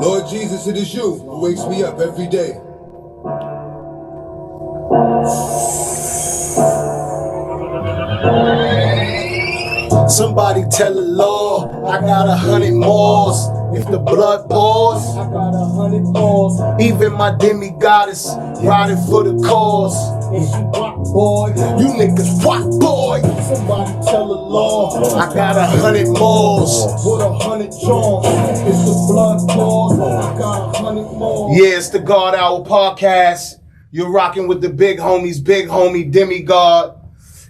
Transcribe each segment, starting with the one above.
Lord Jesus, it is you who wakes me up every day. Somebody tell the Lord, I got 100 Moors. If the blood pours, I got 100 Moors. Even my demi-goddess riding for the cause. Is you rock, boy? You niggas rock, boy. Somebody tell the Lord, I got 100 Moors. With 100 Johns. If the blood pours, I got 100 Moors. Yeah, it's the God Hour podcast. You're rocking with the big homies, big homie Demigod.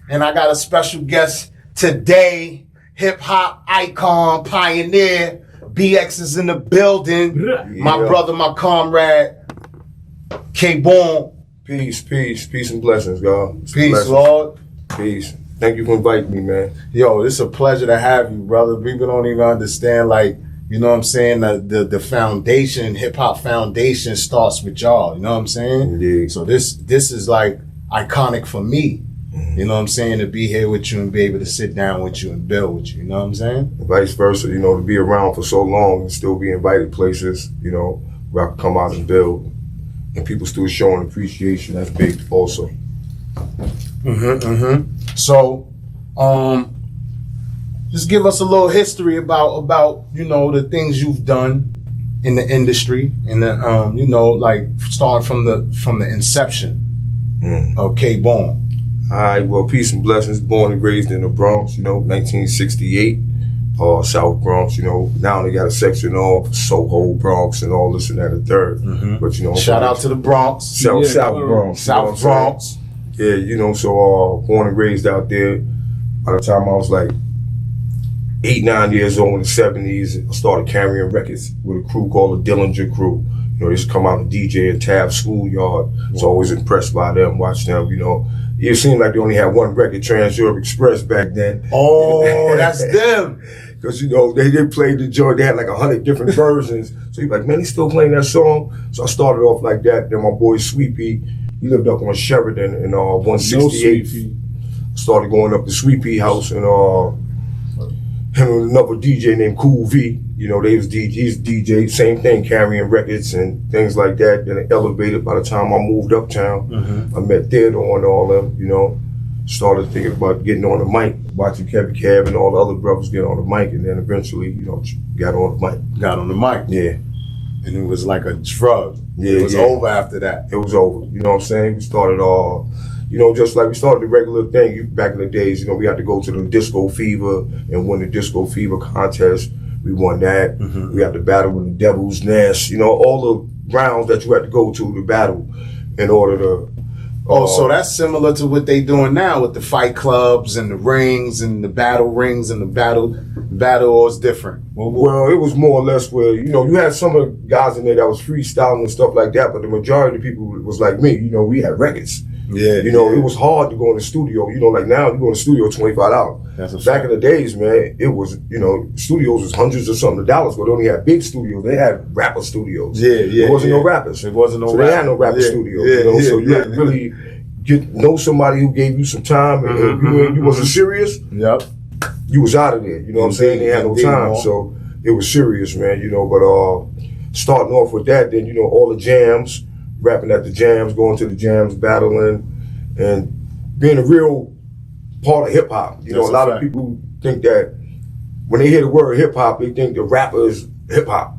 And I got a special guest today, hip-hop icon, pioneer, BX is in the building. Yeah. My brother, my comrade, K-Born. Peace and blessings, God. Peace, Lord. Peace. Thank you for inviting me, man. Yo, it's a pleasure to have you, brother. People don't even understand, like, you know what I'm saying? The foundation, hip-hop foundation starts with y'all, you know what I'm saying? Indeed. So this is like iconic for me. You know what I'm saying? To be here with you and be able to sit down with you and build with you. You know what I'm saying? Vice versa, you know, to be around for so long and still be invited places, you know, where I can come out and build. And people still showing appreciation. That's big also. So, just give us a little history about you know, the things you've done in the industry and the, you know, like starting from the inception of K-Born. All right, well, peace and blessings. Born and raised in the Bronx, you know, 1968, South Bronx, you know. Now they got a section of Soho, Bronx, and all this and that, a third. But, you know. Shout out to the Bronx. South Bronx. South Bronx. Yeah, you know, so born and raised out there. By the time I was like 8, 9 years old in the 70s, I started carrying records with a crew called the Dillinger Crew. You know, they used to come out and DJ in Tab Schoolyard. So I was always impressed by them, watch them, you know. It seemed like they only had one record, Trans Europe Express, back then. Oh, that's them. Because, you know, they played the joint. They had like 100 different versions. So you're like, man, he's still playing that song? So I started off like that. Then my boy Sweepy, he lived up on Sheridan in 168. Started going up to Sweepy house and him and another DJ named Cool V. You know, they was DJs, DJ, same thing, carrying records and things like that. Then it elevated by the time I moved uptown. I met Theodore and all them, you know. Started thinking about getting on the mic, watching Kevin Cab and all the other brothers get on the mic, and then eventually, you know, got on the mic. Got on the mic. Yeah. And it was like a drug. Yeah, it was over after that. It was over. You know what I'm saying? We started you know, just like we started the regular thing back in the days, you know, we had to go to the Disco Fever and win the Disco Fever contest. We won that. We had to battle with the Devil's Nest. You know, all the rounds that you had to go to battle in order to. So that's similar to what they doing now with the fight clubs and the rings and the battle rings and the battle, or it's different? Well, it was more or less where, you know, you had some of the guys in there that was freestyling and stuff like that, but the majority of the people was like me. You know, we had records. Yeah. You know, it was hard to go in the studio. You know, like now you go in the studio $25. That's a Back fact. in the days, man, it was, you know, studios was hundreds of something of dollars, but they only had big studios. They had rapper studios. Yeah. There wasn't no rappers. It wasn't no so rappers. They had no rapper studios. You know, so you had to really know somebody who gave you some time, and you wasn't serious. Yep. You was out of there. You know what I'm saying? They had no time, so it was serious, man. You know, but starting off with that, then, you know, all the jams, rapping at the jams, going to the jams, battling, and being a real part of hip hop. You know, a lot of people think that when they hear the word hip hop, they think the rapper is hip hop.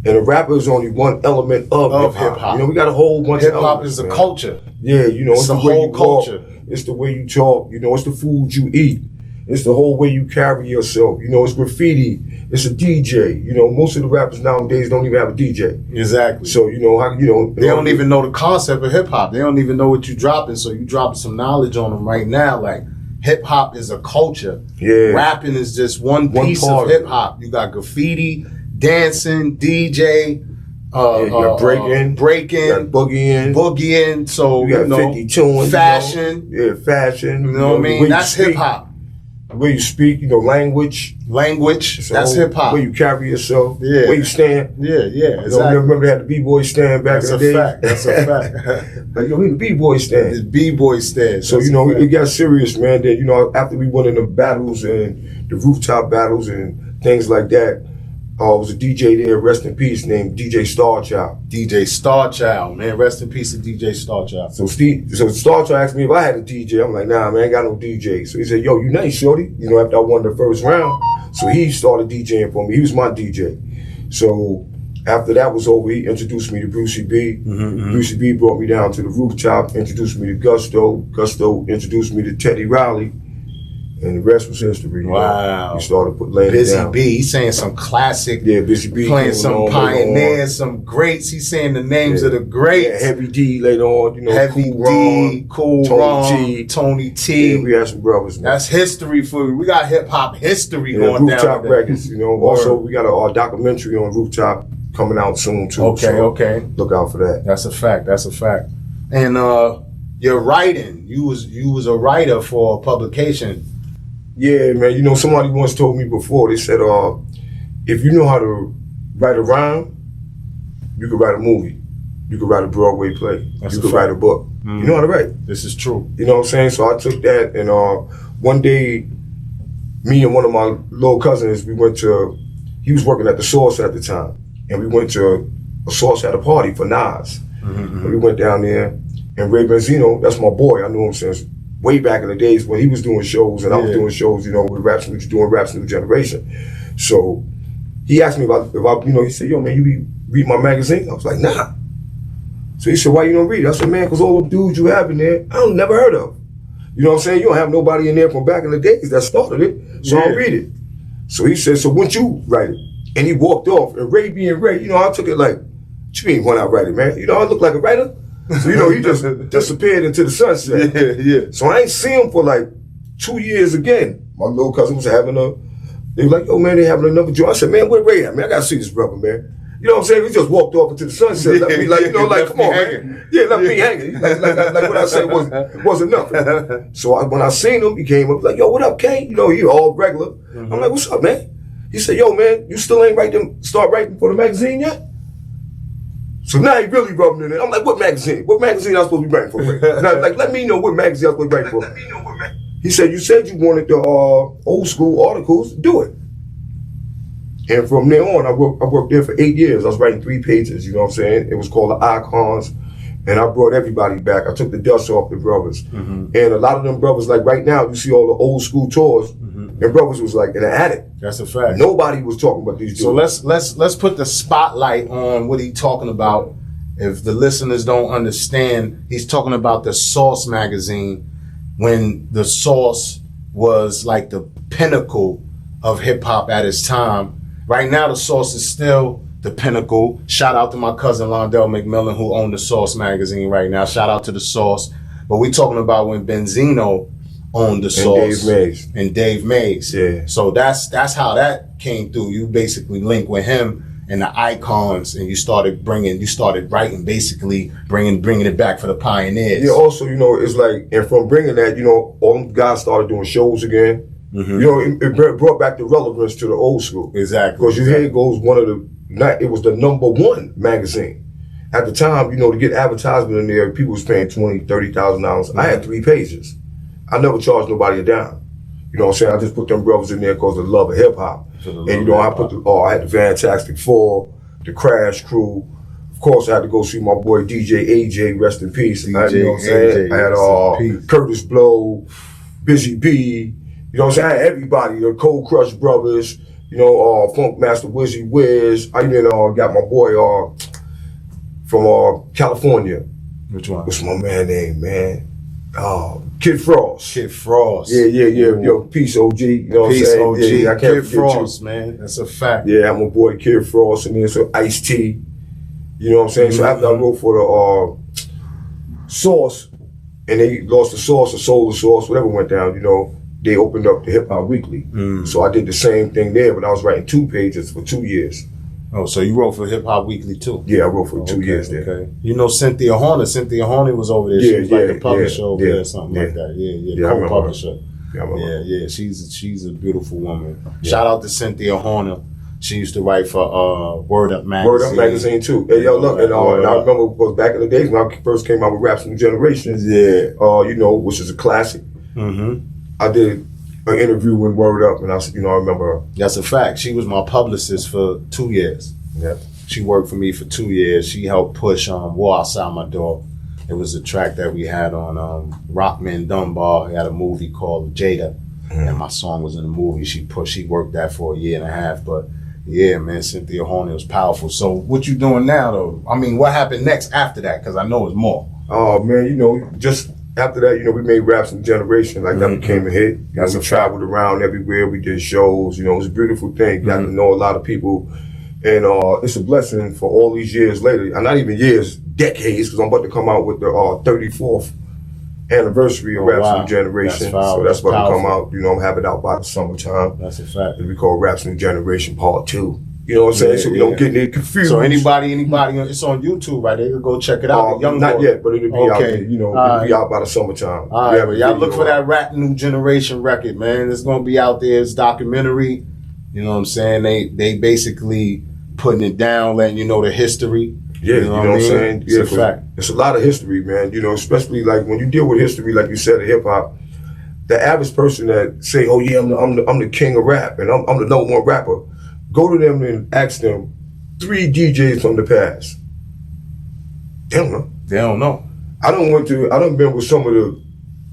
And the rapper is only one element of hip hop. You know, we got a whole bunch of hip hop is a culture. Yeah, you know, it's the whole culture. It's the way you talk. You know, it's the food you eat. It's the whole way you carry yourself. You know, it's graffiti. It's a DJ. You know, most of the rappers nowadays don't even have a DJ. Exactly. So, you know, they don't even know the concept of hip hop. They don't even know what you're dropping. So you dropping some knowledge on them right now. Like, hip hop is a culture. Yeah. Rapping is just one piece of hip hop. You got graffiti, dancing, DJ, breaking, boogieing. So, you got 50 tunes, fashion. You know? Yeah, fashion. You know what I mean? That's hip hop. The way you speak, you know, language. So that's hip hop. The way you carry yourself. Yeah. The way you stand. Yeah, exactly. exactly. Remember they had the B-boy stand back in the day? That's a fact. Like, yo, we the B-boy stand. The B-boy stand. So, you know, it got serious, man. Then, you know, after we went in the battles and the rooftop battles and things like that, was a DJ there, rest in peace, named DJ Starchild. DJ Starchild, man. Rest in peace to DJ Starchild. So Starchild asked me if I had a DJ. I'm like, nah, man, I ain't got no DJ. So he said, yo, you nice, shorty. You know, after I won the first round. So he started DJing for me. He was my DJ. So after that was over, he introduced me to Brucey B. Brucey B brought me down to the rooftop, introduced me to Gusto. Gusto introduced me to Teddy Riley. And the rest was history. Wow. He started laying Busy it down. B, he's saying some classic. Yeah, Busy B. Playing some pioneers, some greats. He's saying the names of the greats. Yeah, Heavy D later on, you know. Heavy D, Cool Ron, Tony T. Yeah, we had some brothers, man. That's history for you. We got hip hop history going down. Rooftop Records, you know. Also, we got a documentary on Rooftop coming out soon, too. Okay, so okay. Look out for that. That's a fact. That's a fact. And your writing, you was a writer for a publication. Yeah, man. You know, somebody once told me before, they said, if you know how to write a rhyme, you could write a movie. You could write a Broadway play. You could write a book. You know how to write. This is true. You know what I'm saying? So I took that, and one day, me and one of my little cousins, we went to, he was working at the Source at the time, and we went to a Source at a party for Nas. And we went down there, and Ray Benzino, that's my boy, I knew him since way back in the days when he was doing shows and I was doing shows, you know, with Raps, we was doing Raps New Generation. So he asked me if I, you know, he said, yo, man, you read my magazine? I was like, nah. So he said, why you don't read it? I said, man, because all the dudes you have in there, I don't never heard of. You know what I'm saying? You don't have nobody in there from back in the days that started it, so I don't read it. So he said, so wouldn't you write it? And he walked off, and Ray being Ray, you know, I took it like, what you mean when I write it, man? You know, I look like a writer. So, you know, he just disappeared into the sunset. Yeah. So I ain't see him for like 2 years again. My little cousin was having they were like, yo, man, they having another joint. I said, man, where Ray at, man? I gotta see this brother, man. You know what I'm saying? He just walked off into the sunset. Let me, like, you know, like, come on, man. Yeah, let me hanging. Like what I said wasn't nothing. So when I seen him, he came up like, yo, what up, Kane? You know, he all regular. I'm like, what's up, man? He said, yo, man, you still ain't start writing for the magazine yet? So now he really rubbing it in. I'm like, what magazine? What magazine I supposed to be writing for? Now, like, let me know what magazine I supposed to be writing for. He said, you said you wanted the old school articles. Do it. And from there on, I worked there for 8 years. I was writing 3 pages, you know what I'm saying? It was called The Icons. And I brought everybody back. I took the dust off the brothers. And a lot of them brothers, like right now, you see all the old school tours, and brothers was like in the attic. That's a fact. Nobody was talking about these dudes. So let's put the spotlight on what he's talking about. If the listeners don't understand, he's talking about the Source magazine, when the Source was like the pinnacle of hip hop at its time. Right now, the Source is still the pinnacle. Shout out to my cousin Londell McMillan, who owned the Source magazine right now. Shout out to the Source. But we talking about when Benzino owned the Source. And Dave Mays. Yeah. So that's how that came through. You basically linked with him and the Icons, and you started writing, basically bringing it back for the pioneers. Yeah, also, you know, it's like, and from bringing that, you know, all them guys started doing shows again. You know, it brought back the relevance to the old school. Exactly. Because you hear it goes it was the #1 magazine. At the time, you know, to get advertisement in there, people was paying $20,000, $30,000. I had 3 pages. I never charged nobody a dime. You know what I'm saying? I just put them brothers in there because of the love of hip hop. And you know, I had the Fantastic Four, the Crash Crew. Of course, I had to go see my boy DJ AJ, rest in peace. You know what I'm saying? I had Curtis Blow, Busy B. You know what I'm saying? I had everybody, the Cold Crush Brothers, you know, Funk Master Wizzy Wiz. I even got my boy from California. Which one? What's my man name, man? Kid Frost. Kid Frost. Yeah. Yo, peace, OG. You know what I'm saying? OG. Yeah, I can't Kid Frost, man. That's a fact. Yeah, I'm my boy Kid Frost, and then so Ice-T. You know what I'm saying? So after I wrote for the Source, and they lost the Source or sold the Source, whatever went down, you know, they opened up the Hip Hop Weekly. So I did the same thing there, but I was writing 2 pages for 2 years. Oh, so you wrote for Hip Hop Weekly too? Yeah, I wrote for 2 years there. Okay. You know Cynthia Horner. Cynthia Horner was over there. She was like the publisher over there or something like that. Yeah, co-publisher. Yeah, she's a beautiful woman. Yeah. Shout out to Cynthia Horner. She used to write for Word Up magazine. Word Up magazine too. Hey, yo, look, and I remember because back in the days when I first came out with Raps New Generation, you know, which is a classic. I did an interview in Word Up, and I remember her. That's a fact. She was my publicist for 2 years. Yeah. She worked for me for 2 years. She helped push War Outside My Door. It was a track that we had on Rockman Dunbar. He had a movie called Jada, and my song was in the movie. She worked that for 1.5 years. But yeah, man, Cynthia Horner was powerful. So what you doing now, though? I mean, what happened next after that? Because I know it's more. Oh man, just after that, we made Raps New Generation. Like that became a hit. We traveled around everywhere. We did shows. It was a beautiful thing. Got to know a lot of people, and it's a blessing for all these years later. And not even years, decades, because I'm about to come out with the 34th anniversary of Raps New Generation. So that's about to come out. I'm having it out by the summertime. That's a fact. It'll be called Raps New Generation Part 2. You know what I'm saying? So we don't get any confused. So anybody, it's on YouTube, right? They can go check it out. Not yet, but it'll be out there. It'll be out by the summertime. All right, but y'all look for that Rap New Generation record, man. It's gonna be out there. It's documentary. You know what I'm saying? They basically putting it down, letting you know the history. Yeah, you know what I'm saying? It's a fact. It's a lot of history, man. Especially like when you deal with history, like you said, in hip hop. The average person that say, "Oh yeah, I'm the king of rap, and I'm the number one rapper." Go to them and ask them 3 DJs from the past. They don't know. They don't know. I done been with some of the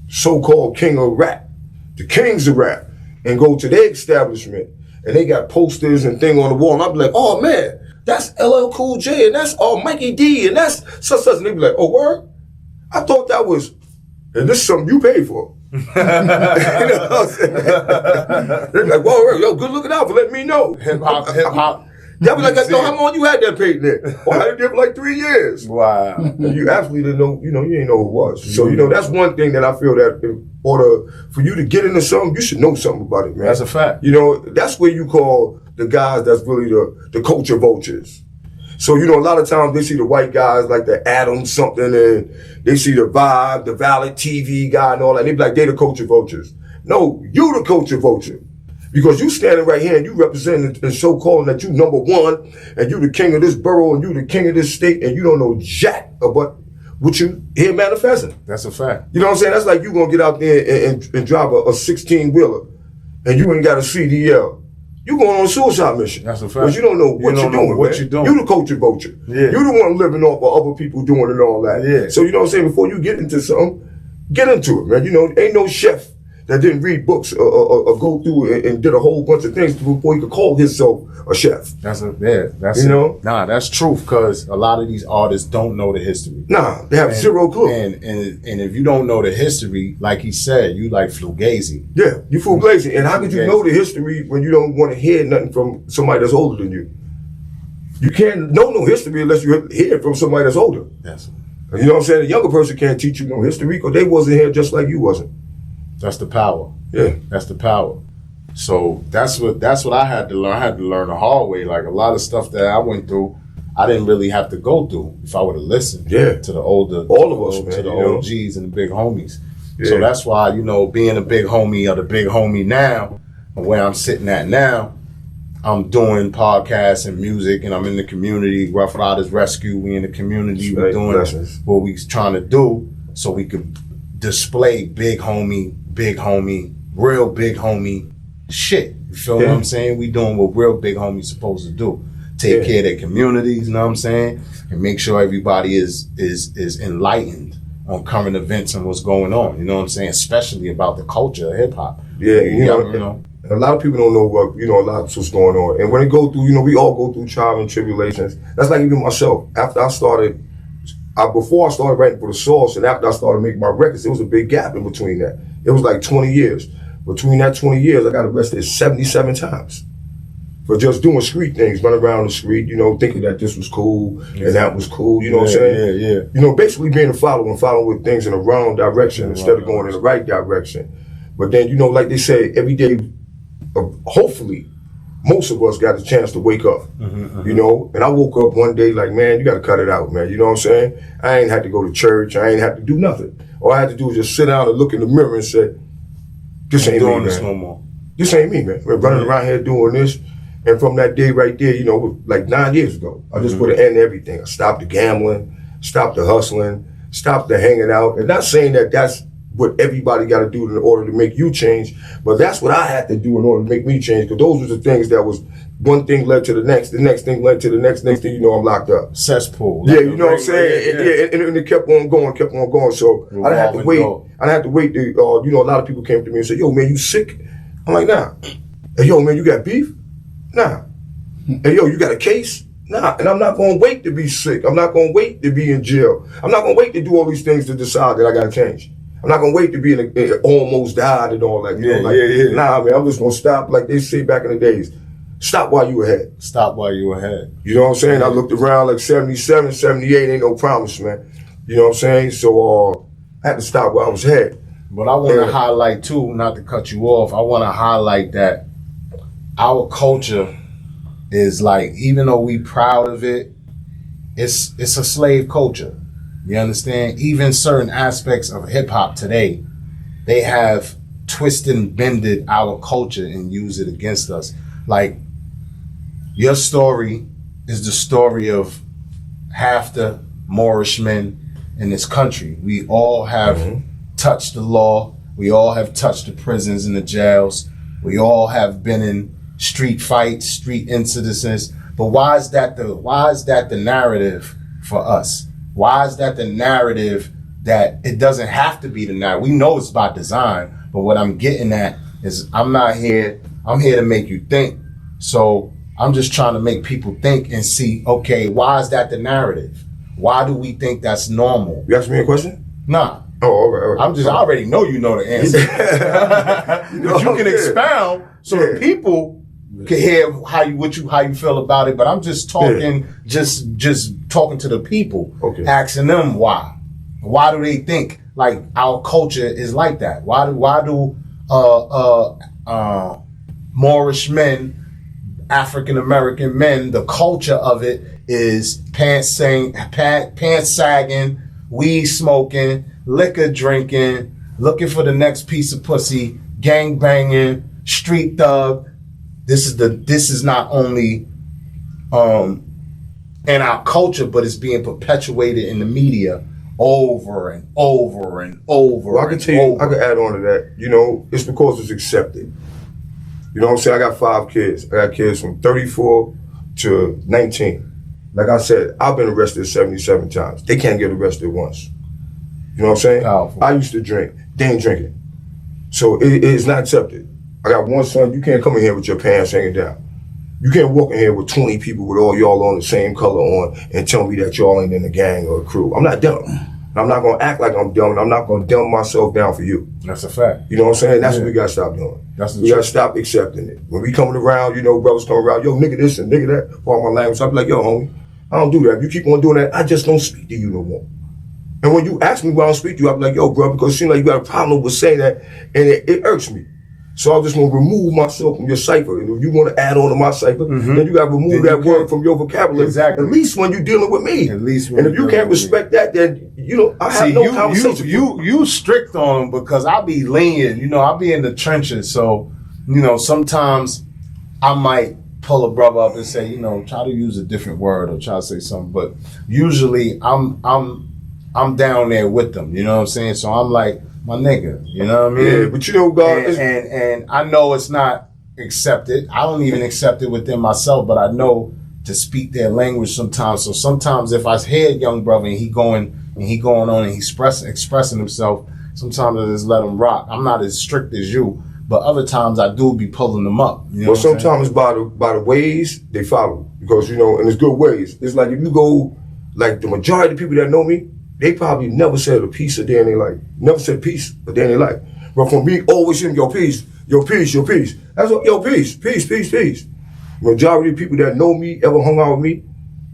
so-called king of rap, the kings of rap, and go to their establishment and they got posters and thing on the wall, and I'll be like, "Oh man, that's LL Cool J, and that's Mikey D, and that's such," and they be like, "Oh word? I thought that was, and this is something you paid for." You know what I'm saying? They're like, "Whoa, yo, good looking out for letting me know." Hip hop. They'll be like, "Yo, how long you had that patent there?" "Oh, I had it there for like 3 years." Wow. And you absolutely didn't know, you ain't know who it was. So, that's one thing that I feel that in order for you to get into something, you should know something about it, man. That's a fact. That's where you call the guys that's really the culture vultures. So, a lot of times they see the white guys like the Adam something, and they see the Vibe, the Valid TV guy and all that. And they be like, they the culture vultures. No, you the culture vulture. Because you standing right here and you representing and so calling that you number one, and you the king of this borough, and you the king of this state, and you don't know jack about what you here manifesting. That's a fact. You know what I'm saying? That's like you gonna get out there and drive a 16-wheeler, and you ain't got a CDL. You going on a suicide mission. That's a fact. Because you don't know what you're doing. You the culture vulture. Yeah. You the one living off of other people doing it and all that. Yeah. So you know what I'm saying? Before you get into something, get into it, man. Ain't no chef that didn't read books or go through and did a whole bunch of things before he could call himself a chef. That's truth, because a lot of these artists don't know the history. Nah, they have zero clue. And if you don't know the history, like he said, you like fugazi. Yeah, you fugazi. And how could you know the history when you don't want to hear nothing from somebody that's older than you? You can't know no history unless you hear it from somebody that's older. Yes. You know what I'm saying? A younger person can't teach you no history because they wasn't here just like you wasn't. That's the power. Yeah. That's the power. So that's what I had to learn. I had to learn the hard way. Like a lot of stuff that I went through, I didn't really have to go through if I would have listened to the older, to the OGs and the big homies. Yeah. So that's why, being a big homie or the big homie now, and where I'm sitting at now, I'm doing podcasts and music, and I'm in the community. Rough Riders Rescue, we in the community. We're doing what we trying to do so we could display big homie, real big homie shit. You feel what I'm saying? We doing what real big homies supposed to do. Take care of their communities, you know what I'm saying? And make sure everybody is enlightened on current events and what's going on, you know what I'm saying? Especially about the culture of hip hop. Yeah, you know. A lot of people don't know what, a lot of what's going on. And when they go through, we all go through trials and tribulations. That's like even myself. After I started, before I started writing for The Source and after I started making my records, there was a big gap in between that. It was like 20 years. Between that 20 years, I got arrested 77 times for just doing street things, running around the street, thinking that this was cool and that was cool, you know what I'm saying? Yeah. Basically being a follower and following with things in the wrong direction instead of going in the right direction. But then, like they say, every day, hopefully, most of us got a chance to wake up, And I woke up one day like, man, you got to cut it out, man. You know what I'm saying? I ain't had to go to church. I ain't had to do nothing. All I had to do was just sit down and look in the mirror and say, this ain't me, man. No more. This ain't me, man. We're running around here doing this. And from that day right there, like 9 years ago, I just put an end to everything. I stopped the gambling, stopped the hustling, stopped the hanging out. And not saying that that's what everybody got to do in order to make you change. But that's what I had to do in order to make me change, because those were the things that was, one thing led to the next thing led to the next thing, you know, I'm locked up. Cesspool. Yeah, you know what I'm saying? Yeah, and it kept on going. So I didn't have to wait. I didn't have to wait. You know, a lot of people came to me and said, yo, man, you sick? I'm like, nah. Hey, yo, man, you got beef? Nah. Hey, yo, you got a case? Nah. And I'm not going to wait to be sick. I'm not going to wait to be in jail. I'm not going to wait to do all these things to decide that I got to change. I'm not going to wait to be in almost died and all that. Nah, man, I'm just going to stop, like they say back in the days. Stop while you ahead. Stop while you ahead. You know what I'm saying? I looked around like 77, 78, ain't no promise, man. You know what I'm saying? So I had to stop while I was ahead. But I want to highlight too, not to cut you off, I want to highlight that our culture is like, even though we proud of it, it's a slave culture. You understand? Even certain aspects of hip hop today, they have twisted and bended our culture and use it against us. Like, your story is the story of half the Moorish men in this country. We all have touched the law. We all have touched the prisons and the jails. We all have been in street fights, street incidences. But why is that the narrative for us? Why is that the narrative that it doesn't have to be the narrative? We know it's by design, but what I'm getting at is I'm here to make you think. So I'm just trying to make people think and see, okay, why is that the narrative? Why do we think that's normal? You asking me a question? Nah. Oh, all right. I already know you know the answer. But you can expound so that people can hear how you feel about it. But I'm just talking, just talking to the people, asking them why. Why do they think like our culture is like that? Why do Moorish men, African American men, the culture of it is pants sagging, weed smoking, liquor drinking, looking for the next piece of pussy, gang banging, street thug. This is not only in our culture, but it's being perpetuated in the media over and over and over. Well, I can tell you, I can add on to that. You know, it's because it's accepted. You know what I'm saying? I got 5 kids. I got kids from 34 to 19. Like I said, I've been arrested 77 times. They can't get arrested once. You know what I'm saying? Powerful. I used to drink. They ain't drinking. So it is not accepted. I got one son. You can't come in here with your pants hanging down. You can't walk in here with 20 people with all y'all on the same color on and tell me that y'all ain't in a gang or a crew. I'm not dumb. I'm not going to act like I'm dumb, and I'm not going to dumb myself down for you. That's a fact. You know what I'm saying? That's what we got to stop doing. We got to stop accepting it. When we coming around, you know, brothers coming around, yo, nigga this and nigga that, all my language, I be like, yo, homie, I don't do that. If you keep on doing that, I just don't speak to you no more. And when you ask me why I don't speak to you, I be like, yo, bro, because it seems like you got a problem with saying that, and it irks me. So I just want to remove myself from your cipher. And if you want to add on to my cipher, then you got to remove that word from your vocabulary. Exactly. At least when you're dealing with me. At least and if you can't respect that, then, you know, I have no conversation. You strict on them because I be lenient. You know, I be in the trenches. So, you know, sometimes I might pull a brother up and say, you know, try to use a different word or try to say something. But usually I'm down there with them. You know what I'm saying? So I'm like, my nigga, you know what I mean? Yeah, but you know, God, and I know it's not accepted. I don't even accept it within myself, but I know to speak their language sometimes. So sometimes if I hear a young brother and he going on and he's expressing himself, sometimes I just let him rock. I'm not as strict as you, but other times I do be pulling them up. You know well, sometimes by the ways they follow, because you know, and it's good ways. It's like if you go, like the majority of the people that know me, they probably never said a piece a day in their life. Never said peace a day in their life. But for me, always hearing your peace, your peace, your peace. That's what, yo, peace, peace, peace, peace. Majority of people that know me, ever hung out with me,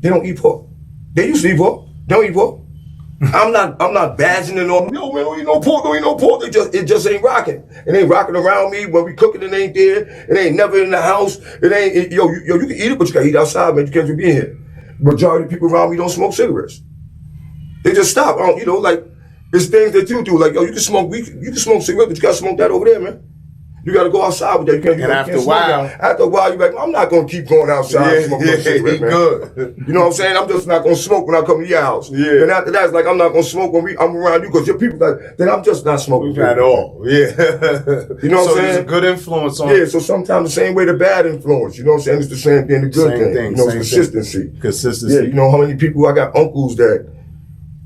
they don't eat pork. They used to eat pork. They don't eat pork. I'm not badging and all. Yo, man, don't eat no pork, don't eat no pork. It just ain't rocking. It ain't rocking around me. When we cooking, it ain't there. It ain't never in the house. Yo, you can eat it, but you gotta eat outside, man. You can't just be in here. Majority of people around me don't smoke cigarettes. They just stop. You know, like, it's things that you do. Like, yo, you can smoke cigarettes, but you gotta smoke that over there, man. You got to go outside with that. You can't, and after a while, you're like, I'm not going to keep going outside and smoke no cigarette, man. Good. You know what I'm saying? I'm just not going to smoke when I come to your house. Yeah. And after that, it's like, I'm not going to smoke when I'm around you because your people like, then I'm just not smoking. At all. Yeah. You know what I'm saying? So there's a good influence on. Yeah, so sometimes the same way the bad influence, you know what I'm saying? It's the same thing, the good thing. You know, it's consistency. Consistency. Yeah, you know how many people, I got uncles that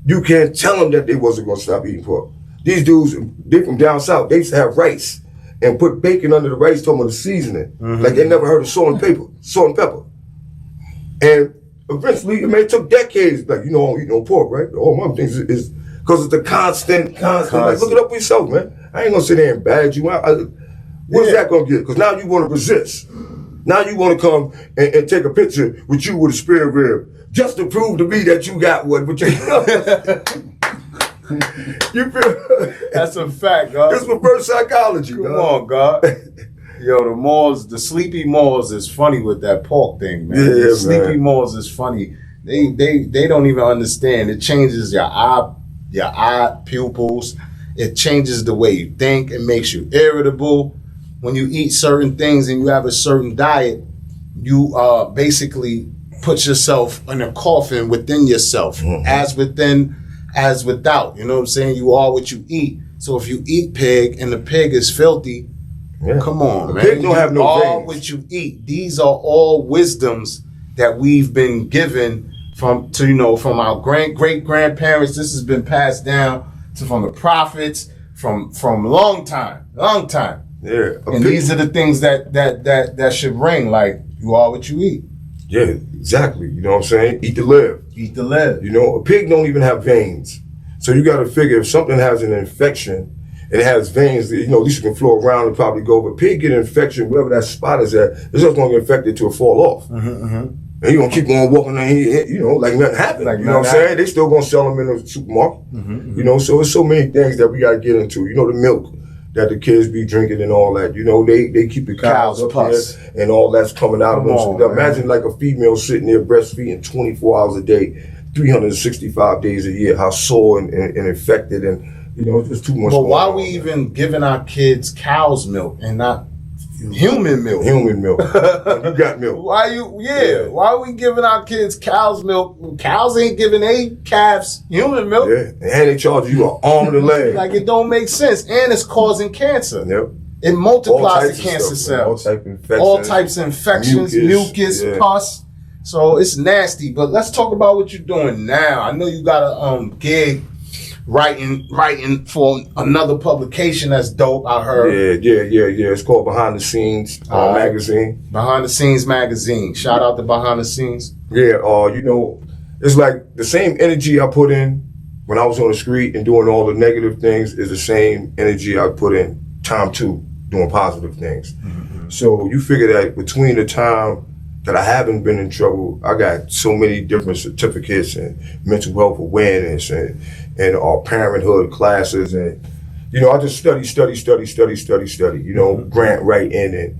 you can't tell them that they wasn't going to stop eating pork. These dudes, they from down south, they used to have rice and put bacon under the rice, talking about the seasoning. Like they never heard of salt and pepper. And eventually, it took decades. Like, you know, I don't eat no pork, right? All my things is because it's the constant. Like, look it up for yourself, man. I ain't going to sit there and bad you out. What's that going to get? Because now you want to resist. Now you want to come and take a picture with you with a spare rib just to prove to me that you got one. But you feel? That's a fact, God. It's reverse psychology. Come on, God. Yo, the Moors, the sleepy Moors is funny with that pork thing, man. Yeah, the sleepy Moors is funny. They don't even understand. It changes your eye pupils. It changes the way you think. It makes you irritable. When you eat certain things and you have a certain diet, you basically put yourself in a coffin within yourself, as within, as without. You know what I'm saying? You are what you eat. So if you eat pig and the pig is filthy, come on, man. Pig don't have no all veins. what you eat. These are all wisdoms that we've been given from our great grandparents. This has been passed down from the prophets from long time. Yeah. And these are the things that should ring. Like, you are what you eat. Yeah, exactly. You know what I'm saying? Eat to live. Eat to live. You know, a pig don't even have veins. So you got to figure if something has an infection and it has veins, you know, at least you can flow around and probably go. But pig get an infection, wherever that spot is at, it's just going to get infected till it fall off. And you're going to keep going walking and, you know, like nothing happened. You know what I'm saying? They still going to sell them in the supermarket. You know, so there's so many things that we got to get into. You know, the milk that the kids be drinking and all that. You know, they keep the cows up there and all that's coming out of them. So imagine like a female sitting there breastfeeding 24 hours a day, 365 days a year, how sore and infected and, you know, it's just too much. But why are we even giving our kids cow's milk and not human milk? Human milk. You got milk. Why are we giving our kids cow's milk? Cows ain't giving calves human milk. Yeah, and they charge you an arm and a leg. Like, it don't make sense. And it's causing cancer. Yep. It multiplies the cancer cells. All types of infections, mucus, pus. So it's nasty. But let's talk about what you're doing now. I know you got a gig writing for another publication that's dope, I heard. Yeah. It's called Behind the Scenes magazine. Behind the Scenes magazine. Shout out to Behind the Scenes. Yeah, you know, it's like the same energy I put in when I was on the street and doing all the negative things is the same energy I put in time 2 doing positive things. So you figure that between the time that I haven't been in trouble, I got so many different certificates and mental health awareness and parenthood classes, and you know, I just study, you know, grant writing and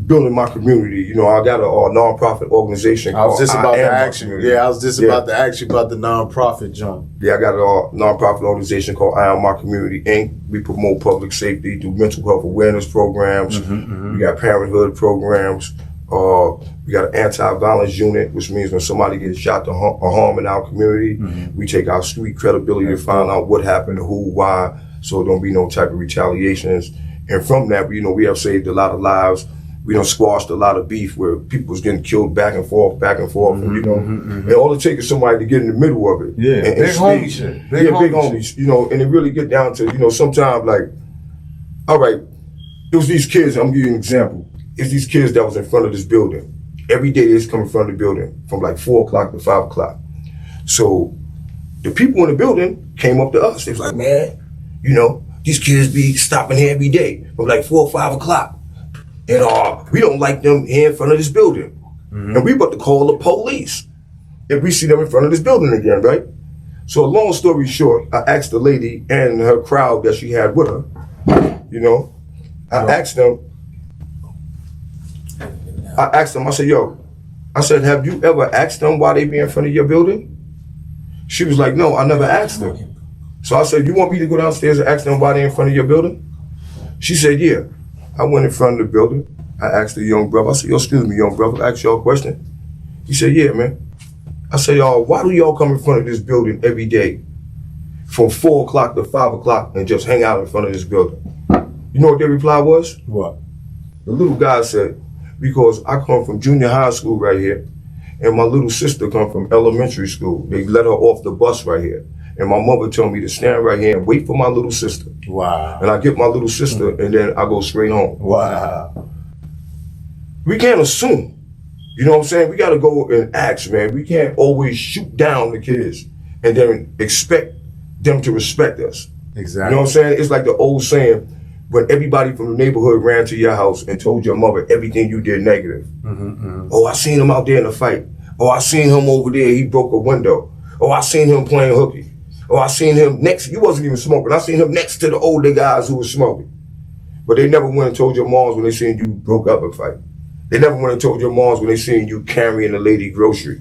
building my community. You know, I got a nonprofit organization. I was just about to ask you. Yeah, I was just about to ask you about the nonprofit, John. Yeah, I got a nonprofit organization called I Am My Community Inc. We promote public safety through mental health awareness programs. We got parenthood programs. We got an anti-violence unit, which means when somebody gets shot or harm in our community, we take our street credibility to find out what happened, who, why, so there don't be no type of retaliations. And from that, you know, we have saved a lot of lives. We done squashed a lot of beef where people was getting killed back and forth, and, you know, and all it takes is somebody to get in the middle of it. Yeah, and big homie shit. Big homies, you know, and it really get down to, you know, sometimes like, all right, it was these kids, I'm giving you an example. It's these kids that was in front of this building. Every day they just come in front of the building from like 4 o'clock to 5 o'clock. So the people in the building came up to us. They was like, man, you know, these kids be stopping here every day from like 4 or 5 o'clock. And we don't like them here in front of this building. And we about to call the police if we see them in front of this building again, right? So long story short, I asked the lady and her crowd that she had with her, you know, I asked them, I said, have you ever asked them why they be in front of your building? She was like, no, I never asked them. So I said, you want me to go downstairs and ask them why they in front of your building? She said, yeah. I went in front of the building. I asked the young brother, I said, yo, excuse me, young brother, I asked y'all a question. He said, yeah, man. I said, y'all, why do y'all come in front of this building every day from 4 o'clock to 5 o'clock and just hang out in front of this building? You know what their reply was? What? The little guy said, because I come from junior high school right here, and my little sister come from elementary school. They let her off the bus right here. And my mother told me to stand right here and wait for my little sister. Wow. And I get my little sister, and then I go straight home. Wow. We can't assume. You know what I'm saying? We got to go and ask, man. We can't always shoot down the kids and then expect them to respect us. Exactly. You know what I'm saying? It's like the old saying, when everybody from the neighborhood ran to your house and told your mother everything you did negative. Oh, I seen him out there in a fight. Oh, I seen him over there, he broke a window. Oh, I seen him playing hooky. Oh, I seen him next, you wasn't even smoking. I seen him next to the older guys who was smoking. But they never went and told your moms when they seen you broke up a fight. They never went and told your moms when they seen you carrying a lady grocery.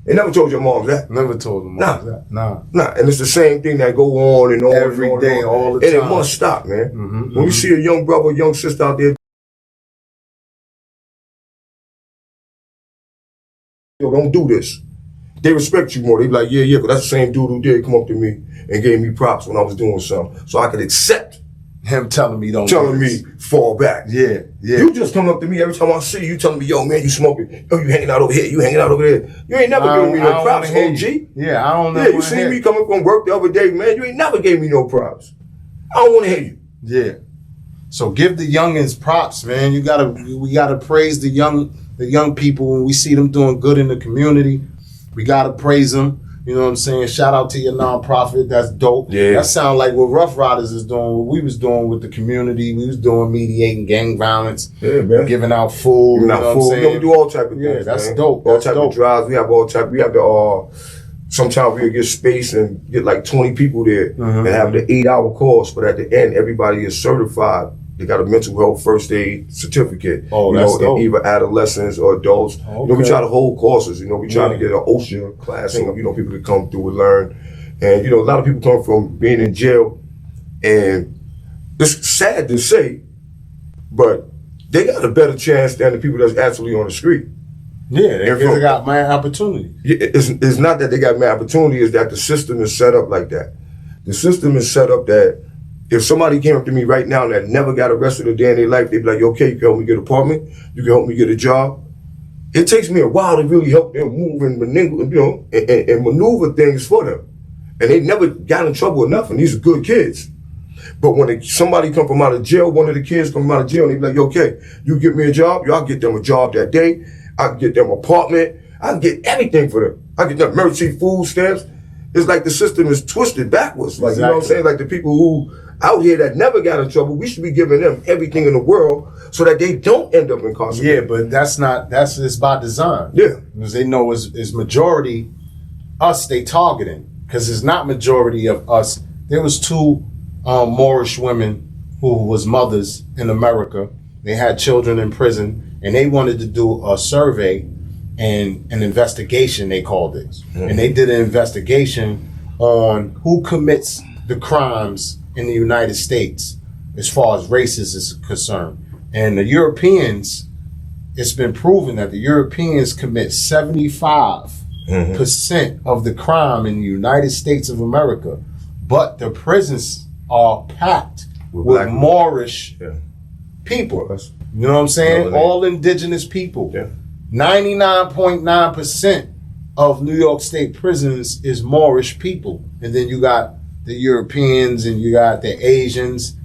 They never told your moms that. Never told them that. Nah. And it's the same thing that go on and on every and on day, and on. all the time. And it must stop, man. When you see a young brother, young sister out there, yo, don't do this. They respect you more. They be like, yeah, because that's the same dude who did come up to me and gave me props when I was doing something. So I could accept him telling me fall back. Yeah. You just come up to me every time I see you telling me, yo, man, you smoking. Yo, you hanging out over here. You hanging out over there. You ain't never giving me no props, OG. Yeah, I don't know. Yeah, you seen me coming from work the other day, man. You ain't never gave me no props. I don't want to hear you. Yeah. So give the youngins props, man. We gotta praise the young people when we see them doing good in the community. We gotta praise them. You know what I'm saying? Shout out to your nonprofit. That's dope. Yeah. That sounds like what Rough Riders is doing, what we was doing with the community. We was doing mediating gang violence. Yeah, man. Giving out food. Giving out food. We do all type of things. Yeah, that's dope. All type of drives. We have all type. We have the sometimes we'll get space and get like 20 people there and have the 8-hour course, but at the end everybody is certified. They got a mental health first aid certificate. Oh, that's dope. In either adolescents or adults. Okay. You know, we try to hold courses. You know, we try to get an OSHA class so, you know, people to come through and learn. And, you know, a lot of people come from being in jail, and it's sad to say, but they got a better chance than the people that's actually on the street. Yeah, they got mad opportunity. It's not that they got mad opportunity, it's that the system is set up like that. The system is set up that if somebody came up to me right now that never got arrested a day in their life, they'd be like, okay, you can help me get an apartment, you can help me get a job. It takes me a while to really help them move and maneuver, you know, and maneuver things for them. And they never got in trouble or nothing. These are good kids. But when somebody come from out of jail, one of the kids come out of jail, and they be like, okay, you get me a job, I'll get them a job that day, I can get them an apartment, I can get everything for them. I get them emergency food stamps. It's like the system is twisted backwards. Like, you know what I'm saying? Like the people who out here that never got in trouble, we should be giving them everything in the world so that they don't end up incarcerated. Yeah, but it's by design. Yeah. Because they know it's majority us they targeting. Because it's not majority of us. There was 2 Moorish women who was mothers in America. They had children in prison, and they wanted to do a survey and an investigation, they called it. Mm-hmm. And they did an investigation on who commits the crimes in the United States as far as races is concerned. And the Europeans, it's been proven that the Europeans commit 75% of the crime in the United States of America. But the prisons are packed with Moorish people. You know what I'm saying? All indigenous people. Yeah. 99.9% of New York State prisons is Moorish people. And then you got the Europeans and you got the Asians,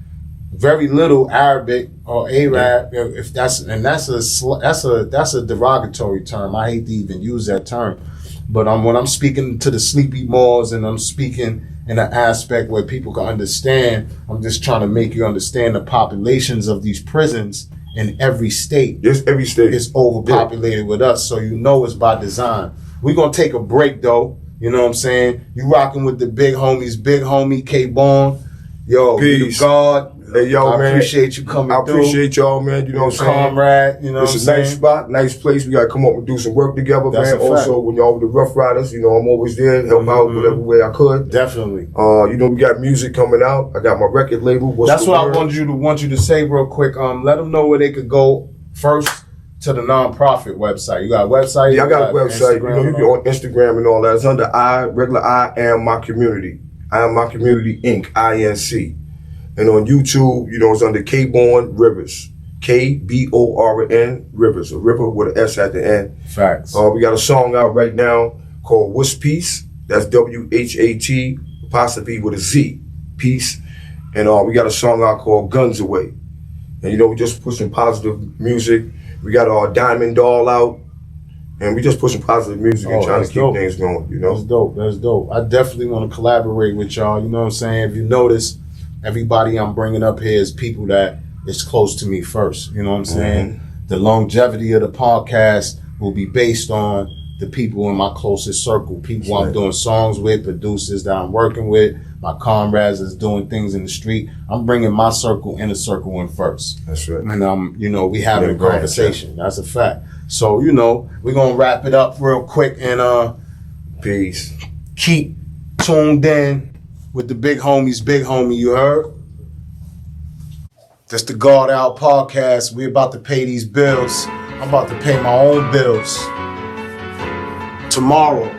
very little Arabic or Arab. If that's a derogatory term. I hate to even use that term. But when I'm speaking to the sleepy Moors and I'm speaking in an aspect where people can understand, I'm just trying to make you understand the populations of these prisons in every state. Yes, every state is overpopulated with us, so you know it's by design. We're gonna take a break though. You know what I'm saying? You rocking with the big homies, big homie K-Bone. Yo, be the God. Hey, yo, I man. appreciate you coming I through. appreciate y'all, man. You know what I'm saying? Comrade, you know what I'm It's a nice saying? spot, nice place. We got to come up and do some work together, That's man. a fact. Also, when y'all with the Rough Riders, you know, I'm always there, help out whatever way I could. Definitely. You know, we got music coming out. I got my record label. That's what I want you to say real quick. Let them know where they could go first to the nonprofit website. You got a website? Yeah, I got a website. Instagram, you know, you can on Instagram and all that. It's under regular I Am My Community. I Am My Community Inc. INC. And on YouTube, you know, it's under K-Born Rivers. K-B-O-R-N Rivers. A river with an S at the end. Facts. We got a song out right now called What's Peace. That's W-H-A-T apostrophe with a Z. Peace. And we got a song out called Guns Away. And you know, we just put some positive music. We got our Diamond Doll out. And we just put some positive music and trying to keep things going, you know? That's dope. That's dope. I definitely want to collaborate with y'all. You know what I'm saying? If you notice, everybody I'm bringing up here is people that is close to me first. You know what I'm saying? The longevity of the podcast will be based on the people in my closest circle, people I'm doing songs with, producers that I'm working with, my comrades that's doing things in the street. I'm bringing my inner circle in first. That's right. And you know, we having a conversation. That's a fact. So, you know, we're gonna wrap it up real quick and peace. Keep tuned in with the big homie, you heard? That's the God Hour podcast. We're about to pay these bills. I'm about to pay my own bills. Tomorrow,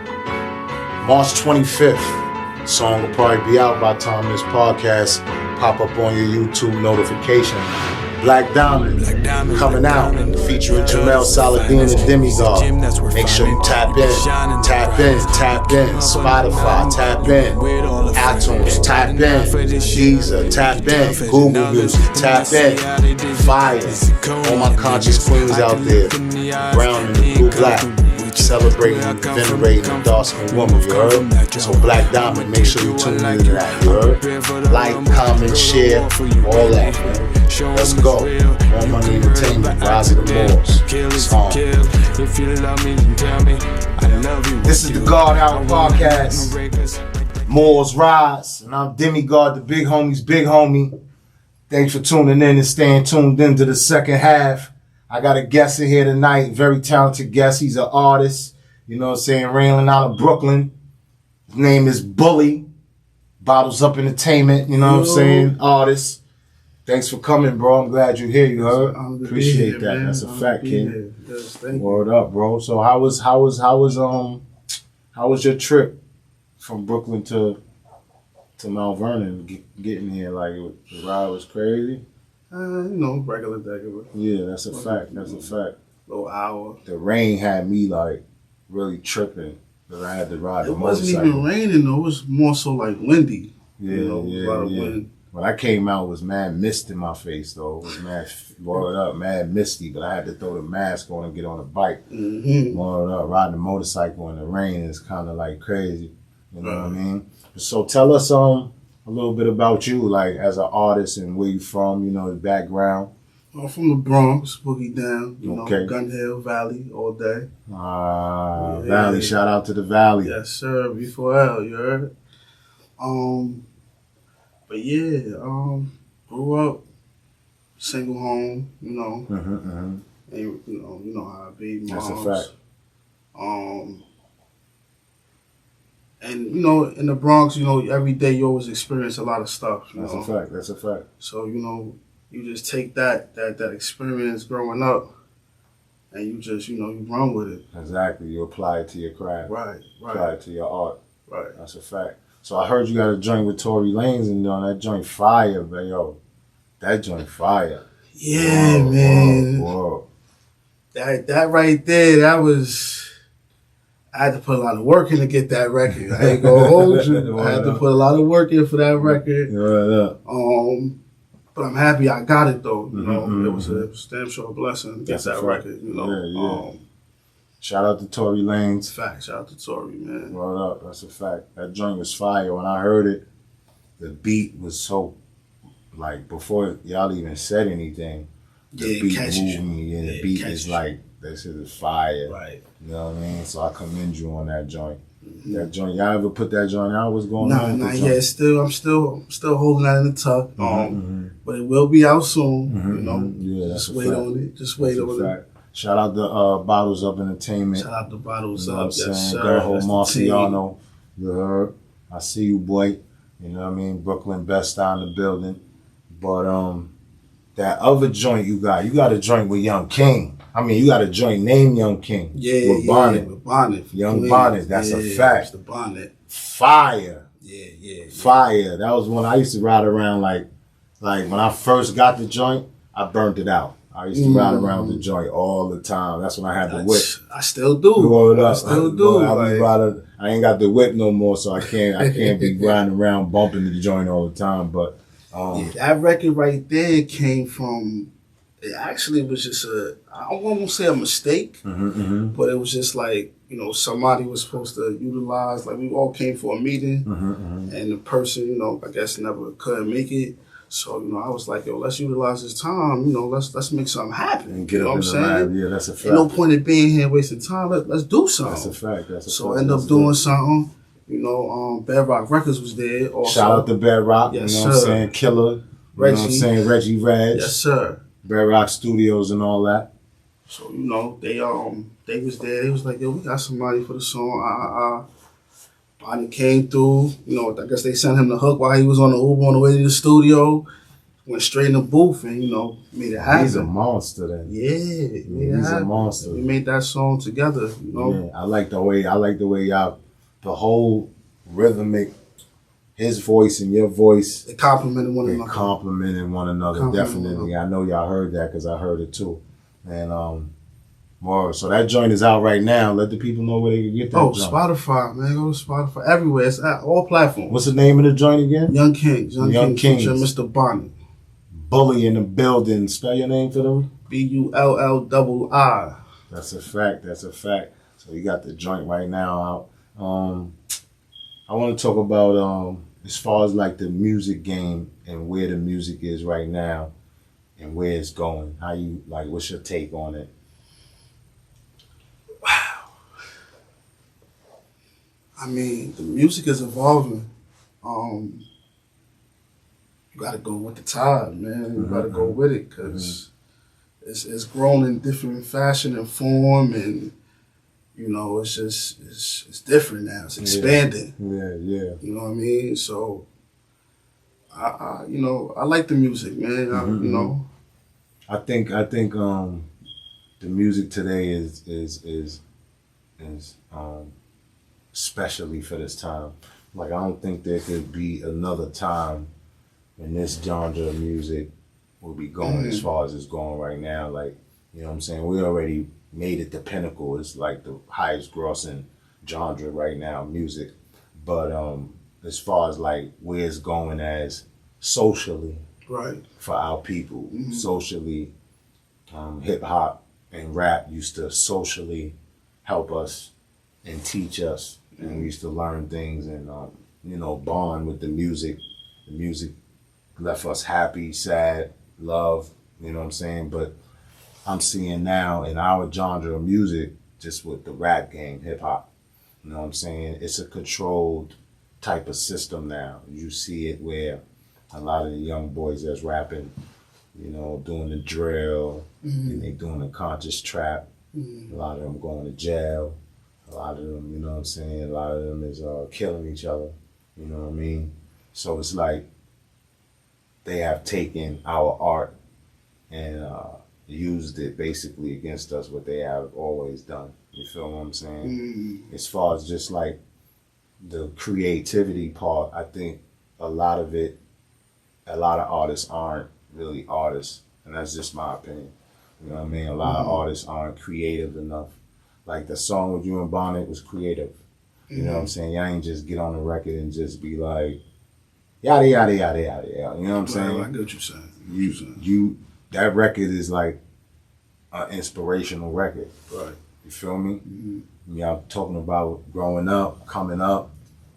March 25th, song will probably be out by the time this podcast pop up on your YouTube notification. Black Diamond coming out, featuring Jamel Saladin and DEMEGOD. Make sure you tap in. Spotify, tap in. iTunes, tap in. Deezer, tap in. Google Music, tap in. Fire. All my conscious queens out there, brown and blue black, celebrating, venerating a dark-skinned woman, you heard? So Black Diamond, make sure you tune into that, you heard? Like, comment, share, all that, man. Let's go. More Money Entertainment, Rise of the Moors. It's on. This is the God Hour podcast. Moors Rise. And I'm DEMEGOD, the big homie. Thanks for tuning in and staying tuned into the second half. I got a guest in here tonight, very talented guest. He's an artist, you know what I'm saying, railing out of Brooklyn. His name is Bullii. Bottles Up Entertainment, you know what I'm saying, artist. Thanks for coming, bro. I'm glad you're here, you heard? Appreciate that. Man. That's a fact, kid. Yes, Word up, bro. So how was your trip from Brooklyn to Mount Vernon getting here? Like, the ride was crazy? You know, regular. Yeah, that's a fact. That's a fact. Little hour. The rain had me like really tripping because I had to ride the It motorcycle. wasn't even raining though. It was more so like windy. Yeah, you know, a lot of wind. When I came out, it was mad mist in my face though. It was mad misty. But I had to throw the mask on and get on a bike. Riding the motorcycle in the rain is kind of like crazy. You know what I mean? So tell us a little bit about you, like as an artist and where you from, you know, the background. I'm from the Bronx, Boogie Down, you know, Gun Hill Valley all day. Valley, shout out to the Valley. Yes, sir, B4L, you heard it? But yeah, grew up, single home, you know. And you know how I be, moms. That's a fact. And, you know, in the Bronx, you know, every day you always experience a lot of stuff. That's a fact. That's a fact. So, you know, you just take that experience growing up and you just, you know, you run with it. Exactly. You apply it to your craft. Right. Apply it to your art. Right. That's a fact. So I heard you got a joint with Tory Lanez and that joint fire, but yo, that joint fire. Yeah, man. Whoa. That right there, that was... I had to put a lot of work in to get that record. I ain't gonna hold you. I had to put a lot of work in for that record. But I'm happy I got it though. You know, it was a damn sure blessing to get that record. You know, shout out to Tory Lanez. Fact. Shout out to Tory, man. Word up. That's a fact. That joint was fire. When I heard it, the beat was so like before y'all even said anything. The beat moved me, and the beat is like That shit is fire. Right. You know what I mean? So I commend you on that joint. That joint, y'all ever put that joint out? What's going on? Nah, yeah, I'm still holding that in the tuck. But it will be out soon. You know, Yeah, that's just wait on it. Just wait on it. Shout out to Bottles Up Entertainment. Shout out to Bottles You know Up. what I'm Yes, saying? sir. Gerho That's the Marciano. You heard? I see you, boy. You know what I mean? Brooklyn Best in the building. But that other joint you got a joint with Young King. I mean, you got a joint named Young King. Yeah, with Bonnet. With Bonnet. Young Bonnet, that's a fact. The Bonnet. Fire. Yeah. Fire. That was when I used to ride around like when I first got the joint, I burnt it out. I used to ride around the joint all the time. That's when I had the whip. I still do. I still do. I ain't got the whip no more, so I can't be riding around bumping the joint all the time. But that record right there came from. It actually was just I won't say a mistake, but it was just like, you know, somebody was supposed to utilize, like we all came for a meeting and the person, you know, I guess never couldn't make it. So, you know, I was like, yo, let's utilize this time, you know, let's make something happen. And get you know up what in I'm the saying? lab. Yeah, that's a fact. Ain't no point in being here wasting time. Let's do something. That's a fact. So I end up doing something. You know, Bedrock Records was there also. Shout out to Bedrock, yes, you know what I'm saying? Killer, Reggie. You know what I'm saying? Reggie Reg. Yes, sir. Bedrock Studios and all that. So, you know, they was there. They was like, yo, we got somebody for the song. Bonnie came through. You know, I guess they sent him the hook while he was on the Uber on the way to the studio. Went straight in the booth and, you know, made it happen. He's a monster then. Yeah, he's a monster. We made that song together, you know. Yeah, I like the way y'all, the whole rhythmic, his voice and your voice. They complimented one another. Definitely. I know y'all heard that because I heard it too. And more. So that joint is out right now. Let the people know where they can get that joint. Spotify, man. Go to Spotify. Everywhere. It's at all platforms. What's the name of the joint again? Young Kings. Young Kings. Mr. Bonnet. Bullii in the building. Spell your name for them. Bullii. That's a fact. So you got the joint right now out. I want to talk about as far as like the music game and where the music is right now and where it's going. How you like? What's your take on it? Wow. I mean, the music is evolving. You gotta go with the tide, man. You gotta go with it because it's grown in different fashion and form, and you know, it's just it's different now. It's expanding. Yeah. You know what I mean? So, I you know, I like the music, man. You know, I think the music today is especially for this time. Like I don't think there could be another time when this genre of music will be going as far as it's going right now. Like, you know what I'm saying? We already made it the pinnacle. It's like the highest grossing genre right now, music. But as far as like where it's going as socially, right, for our people, socially, hip hop and rap used to socially help us and teach us, and we used to learn things and you know, bond with the music. The music left us happy, sad, love, you know what I'm saying? But I'm seeing now in our genre of music, just with the rap game, hip hop, you know what I'm saying? It's a controlled type of system now. You see it where a lot of the young boys that's rapping, you know, doing the drill, and they doing the conscious trap. A lot of them going to jail. A lot of them, you know what I'm saying? A lot of them is killing each other, you know what I mean? So it's like they have taken our art and used it basically against us, what they have always done. You feel what I'm saying? As far as just like the creativity part, I think a lot of artists aren't really artists, and that's just my opinion. You know what I mean? A lot of artists aren't creative enough. Like the song with you and Bonnet was creative. You know what I'm saying? Y'all ain't just get on the record and just be like, yada, yada, yada, yada, yada. You know what I'm saying? I get what you're saying. That record is like an inspirational record. Right. You feel me? Y'all talking about growing up, coming up,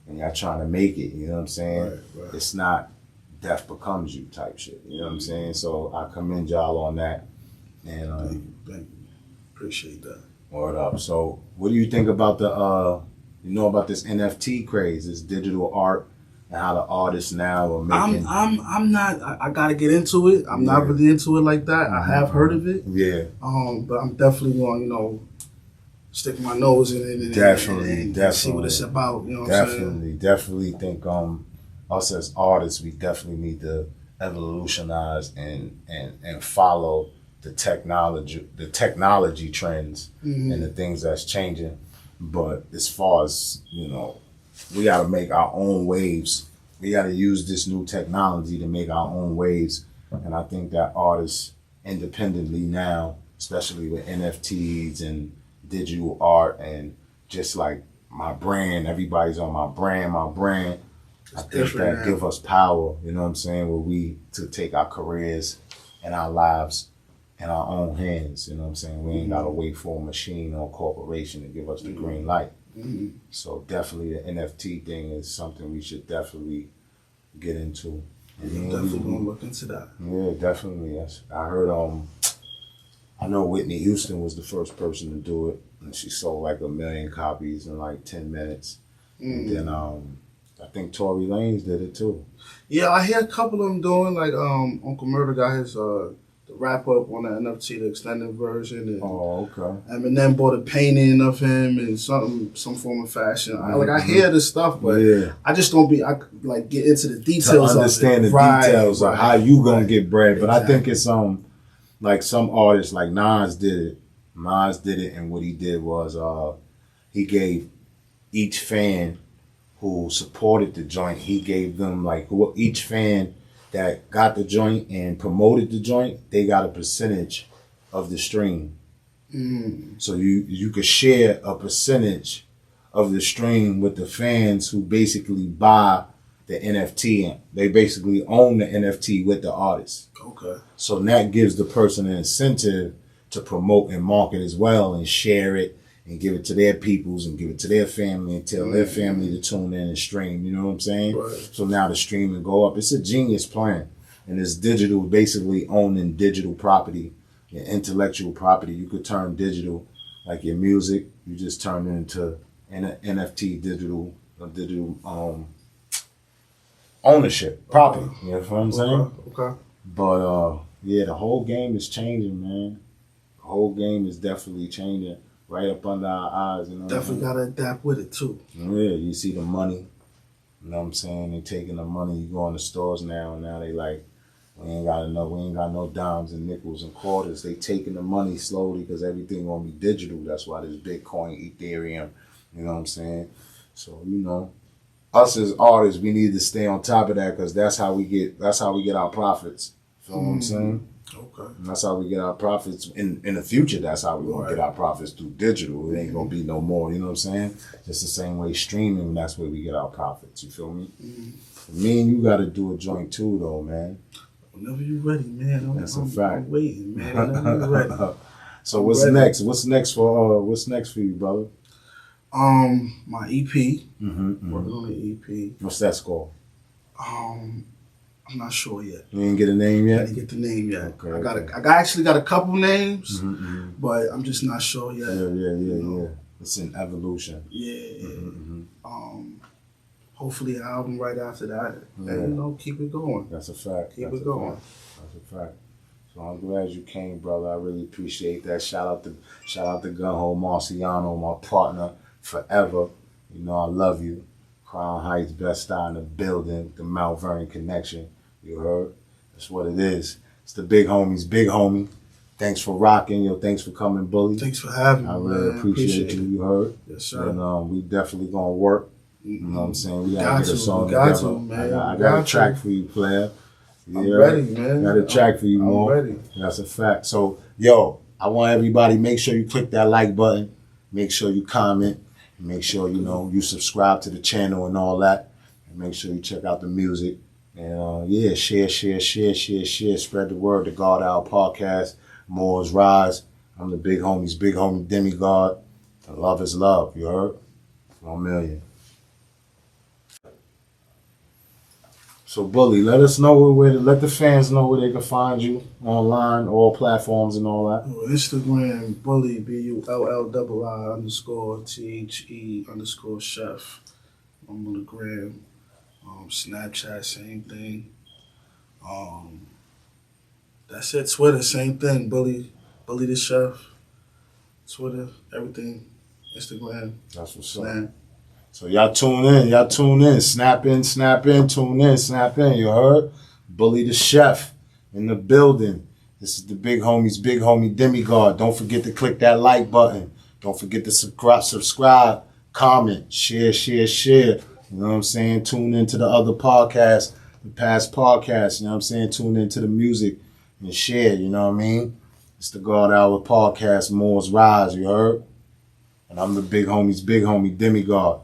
and y'all trying to make it. You know what I'm saying? Right. It's not death becomes you type shit. You know what I'm saying? So I commend y'all on that. And thank you. Appreciate that. Word up. So, what do you think about about this NFT craze, this digital art, and how the artists now are making? I'm not. I gotta get into it. I'm not really into it like that. I have heard of it. Yeah. But I'm definitely going to, stick my nose in it and Definitely. see what it's about. You know what I'm saying? Definitely think us as artists, we definitely need to evolutionize and follow the technology trends and the things that's changing. But as far as, we got to make our own waves. We got to use this new technology to make our own waves. And I think that artists independently now, especially with NFTs and digital art and just like my brand, everybody's on my brand. I think that give us power, you know what I'm saying, where we to take our careers and our lives in our own hands, you know what I'm saying? We ain't gotta wait for a machine or a corporation to give us the green light. So definitely the NFT thing is something we should definitely get into. I'm definitely gonna look into that. Yeah, definitely. Yes. I heard I know Whitney Houston was the first person to do it, and she sold like 1 million copies in like 10 minutes. And then I think Tory Lanez did it too. Yeah, I hear a couple of them doing, like Uncle Murder got his the wrap up on the NFT, the extended version. And okay. Eminem bought a painting of him in some form of fashion. I hear this stuff, but I just don't get into the details. To understand the details of how you gonna get bread. But I think it's like some artists, like Nas did it. Nas did it, and what he did was he gave each fan who supported the joint, he gave them each fan that got the joint and promoted the joint, they got a percentage of the stream. So you could share a percentage of the stream with the fans who basically buy the NFT, and they basically own the NFT with the artist. Okay. So that gives the person an incentive to promote and market as well and share it and give it to their peoples and give it to their family and tell their family to tune in and stream, you know what I'm saying? Right. So now the streaming go up. It's a genius plan. And it's digital, basically owning digital property, your intellectual property. You could turn digital, like your music, you just turn it into NFT digital ownership, property. You know what I'm saying? Okay. But the whole game is changing, man. The whole game is definitely changing. Right up under our eyes, you know. Definitely gotta adapt with it too. Yeah, you see the money. You know what I'm saying? They taking the money. You go in the stores now, and now they like, we ain't got no dimes and nickels and quarters. They taking the money slowly because everything gonna be digital. That's why there's Bitcoin, Ethereum. You know what I'm saying? So us as artists, we need to stay on top of that because that's how we get our profits. Feel what I'm saying? Okay. And that's how we get our profits in the future. That's how we're gonna get our profits through digital. It ain't gonna be no more. You know what I'm saying? Just the same way streaming. That's where we get our profits. You feel me? Me and you got to do a joint too, though, man. Whenever you ready, man. That's a fact. I'm waiting, man. Whenever you ready. So what's next? What's next for you, brother? My EP. Working on the EP. What's that called? I'm not sure yet. You didn't get a name yet? I didn't get the name yet. Okay, I actually got a couple names, but I'm just not sure yet. Yeah. It's in evolution. Yeah. Hopefully an album right after that. And keep it going. That's a fact. Keep it going. That's a fact. So I'm glad you came, brother. I really appreciate that. Shout out to Gunho Marciano, my partner forever. You know I love you. Crown Heights, Best Style in the building, the Mount Vernon connection. You heard? That's what it is. It's the big homies, big homie. Thanks for rocking, thanks for coming, Bullii. Thanks for having me. I really appreciate you. You heard? Yes, sir. And we definitely gonna work. You know what I'm saying? We gotta get a song got together. to, man. I got a track for you, player. I'm ready, man. Got a track for you, Moor. I'm ready. That's a fact. So, I want everybody, make sure you click that like button. Make sure you comment. Make sure, you subscribe to the channel and all that. And make sure you check out the music. And, share. Spread the word. The God Hour podcast. Moor's Rise. I'm the big homie demigod. And love is love. You heard? 1 million. So Bullii, let us know let the fans know where they can find you online, all platforms and all that. Instagram, Bullii, BULLII_THE_chef. I'm on the gram. Snapchat, same thing. That's it. Twitter, same thing. Bullii Da Chef. Twitter, everything. Instagram. That's what's Snap. up. So y'all tune in. Snap in, tune in, snap in. You heard? Bullii Da Chef in the building. This is the big homie Demigod. Don't forget to click that like button. Don't forget to subscribe, comment, share. You know what I'm saying? Tune into the other podcasts, the past podcasts. You know what I'm saying? Tune into the music and share. You know what I mean? It's the God Hour podcast, Moor's Rise. You heard? And I'm the big homie Demigod.